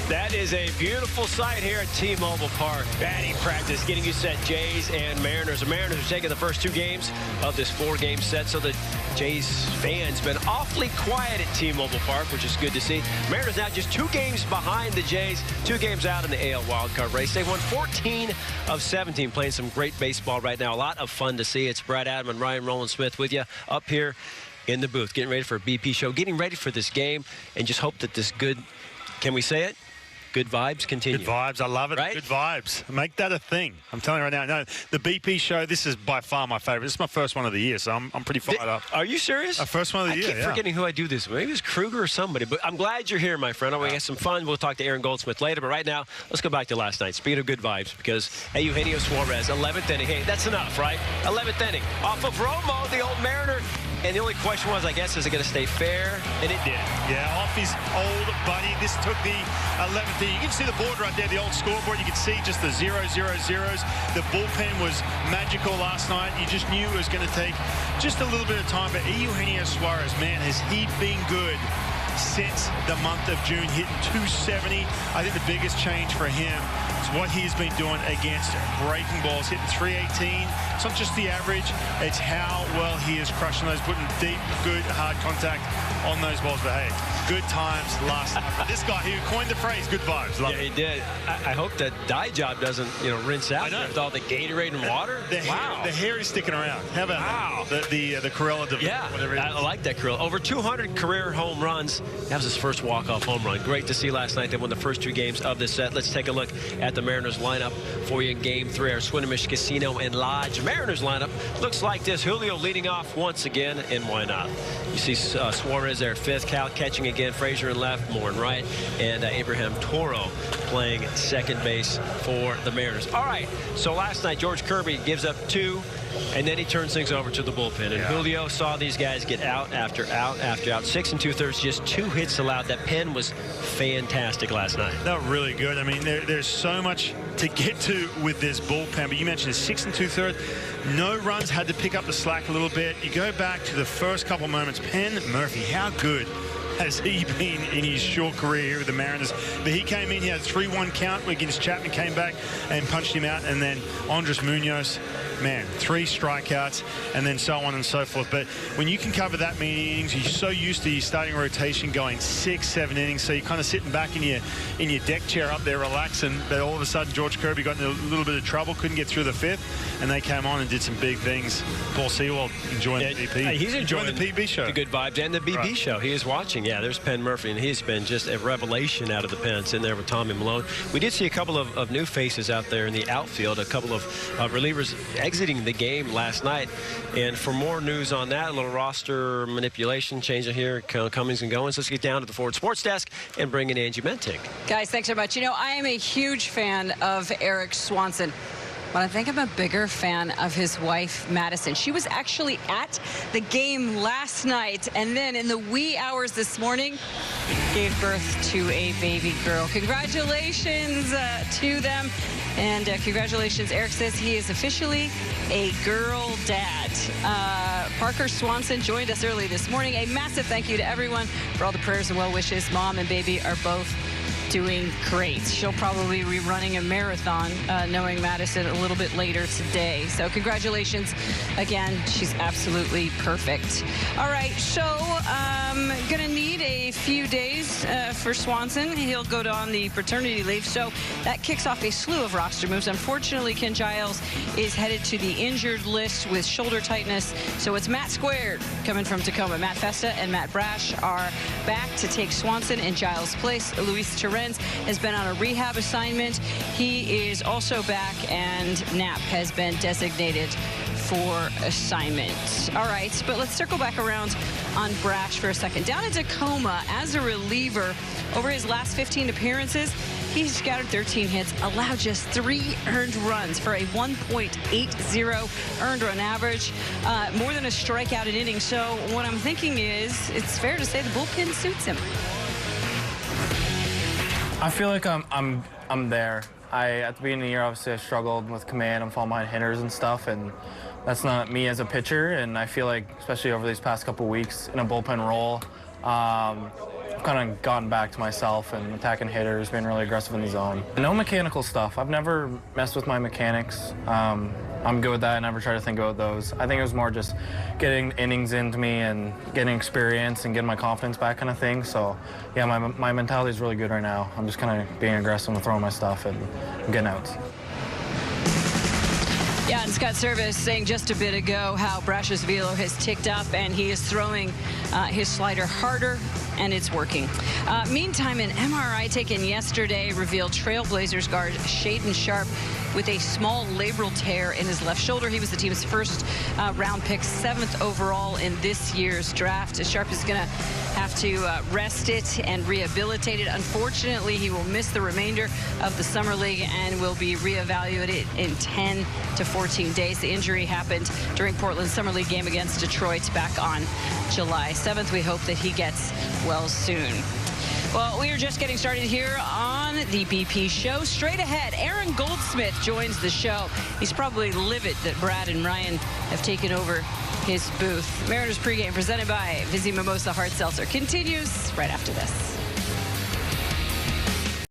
That is a beautiful sight here at T-Mobile Park. Batting practice getting you set, Jays and Mariners. The Mariners are taking the first 2 games of this 4-game set, so the Jays fans been awfully quiet at T-Mobile Park, which is good to see. Mariners now just 2 games behind the Jays, 2 games out in the AL wildcard race. They won 14 of 17, playing some great baseball right now. A lot of fun to see. It's Brad Adam and Ryan Rowland-Smith with you up here in the booth, getting ready for a BP show, getting ready for this game, and just hope that this good, can we say it? Good vibes continue. Good vibes. I love it. Right? Good vibes. Make that a thing. I'm telling you right now. No, the BP show, this is by far my favorite. This is my first one of the year, so I'm pretty fired up. Are you serious? First one of the year, I keep forgetting who I do this with. Maybe it's Kruger or somebody. But I'm glad you're here, my friend. I want to get some fun. We'll talk to Aaron Goldsmith later. But right now, let's go back to last night. Speaking of good vibes, because, hey, Eugenio Suarez, 11th inning. Hey, that's enough, right? 11th inning. Off of Romo, the old Mariner. And the only question was, I guess, is it going to stay fair? And it did. Yeah, off his old buddy. This took the 11th inning. You can see the board right there, the old scoreboard. You can see just the 0, 0, 0s. The bullpen was magical last night. You just knew it was going to take just a little bit of time. But Eugenio Suarez, man, has he been good since the month of June, hitting 270. I think the biggest change for him is what he's been doing against breaking balls, hitting 318. It's not just the average, it's how well he is crushing those, putting deep, good, hard contact on those balls. But hey, good times last night. For this guy, he coined the phrase, good vibes. Love it. He did. I hope that dye job doesn't, rinse out with all the Gatorade and water. The hair is sticking around. How about that? The Corella division, whatever it is. I like that Corella. Over 200 career home runs. That was his first walk-off home run. Great to see last night. They won the first 2 games of this set. Let's take a look at the Mariners lineup for you in Game 3. Our Swinomish Casino and Lodge Mariners lineup looks like this. Julio leading off once again, and why not? You see Suarez there at 5th, Cal catching again, Frazier in left, Moore in right, and Abraham Toro playing second base for the Mariners. All right, so last night George Kirby gives up 2, and then he turns things over to the bullpen. And Julio saw these guys get out after out after out. 6 2/3, just 2 hits allowed. That pen was fantastic last night. Not really good. I mean, there's so much to get to with this bullpen. But you mentioned 6 2/3. No runs, had to pick up the slack a little bit. You go back to the first couple moments. Penn Murphy, how good has he been in his short career here with the Mariners? But he came in, he had a 3-1 count against Chapman, came back and punched him out. And then Andres Munoz, man, 3 strikeouts, and then so on and so forth. But when you can cover that many innings, you're so used to your starting rotation going 6, 7 innings, so you're kind of sitting back in your deck chair up there relaxing. But all of a sudden, George Kirby got in a little bit of trouble, couldn't get through the 5th, and they came on and did some big things. Paul Sewell enjoying the BP. He's enjoying the PB show. The good vibes and the BB show. He is watching. Yeah, there's Penn Murphy, and he's been just a revelation out of the pen, sitting there with Tommy Malone. We did see a couple of new faces out there in the outfield, a couple of relievers exiting the game last night. And for more news on that, a little roster manipulation change here, comings and goings. Let's get down to the Ford Sports Desk and bring in Angie Menting. Guys, thanks so much. I am a huge fan of Erik Swanson, but I think I'm a bigger fan of his wife, Madison. She was actually at the game last night, and then in the wee hours this morning, gave birth to a baby girl. Congratulations to them, and congratulations. Erik says he is officially a girl dad. Parker Swanson joined us early this morning. A massive thank you to everyone for all the prayers and well wishes. Mom and baby are both doing great. She'll probably be running a marathon, knowing Madison a little bit later today. So congratulations again. She's absolutely perfect. All right, so gonna need a few days for Swanson. He'll go on the paternity leave, so that kicks off a slew of roster moves. Unfortunately, Ken Giles is headed to the injured list with shoulder tightness, so it's Matt Squared coming from Tacoma. Matt Festa and Matt Brash are back to take Swanson in Giles' place. Luis Torrens has been on a rehab assignment. He is also back, and Knapp has been designated for assignment. All right, but let's circle back around on Brash for a second. Down in Tacoma as a reliever, over his last 15 appearances, he's scattered 13 hits, allowed just 3 earned runs for a 1.80 earned run average, more than a strikeout an inning. So what I'm thinking is, it's fair to say the bullpen suits him. I feel like I'm there. At the beginning of the year, obviously I struggled with command. I'm falling behind hitters and stuff, and that's not me as a pitcher. And I feel like, especially over these past couple weeks in a bullpen role, kind of gotten back to myself and attacking hitters, being really aggressive in the zone. No mechanical stuff. I've never messed with my mechanics. I'm good with that. I never try to think about those. I think it was more just getting innings into me and getting experience and getting my confidence back kind of thing. So, yeah, my mentality is really good right now. I'm just kind of being aggressive and throwing my stuff and getting outs. Yeah, and Scott Servais saying just a bit ago how Brash's velo has ticked up and he is throwing his slider harder, and it's working. Meantime, an MRI taken yesterday revealed Trailblazers guard Shaedon Sharpe with a small labral tear in his left shoulder. He was the team's first round pick, 7th overall in this year's draft. Sharpe is going to have to rest it and rehabilitate it. Unfortunately, he will miss the remainder of the Summer League and will be reevaluated in 10 to 14 days. The injury happened during Portland's Summer League game against Detroit back on July 7th. We hope that he gets well soon. Well, we are just getting started here on the BP show. Straight ahead, Aaron Goldsmith joins the show. He's probably livid that Brad and Ryan have taken over his booth. Mariners pregame presented by Vizzy Mimosa Hard Seltzer continues right after this.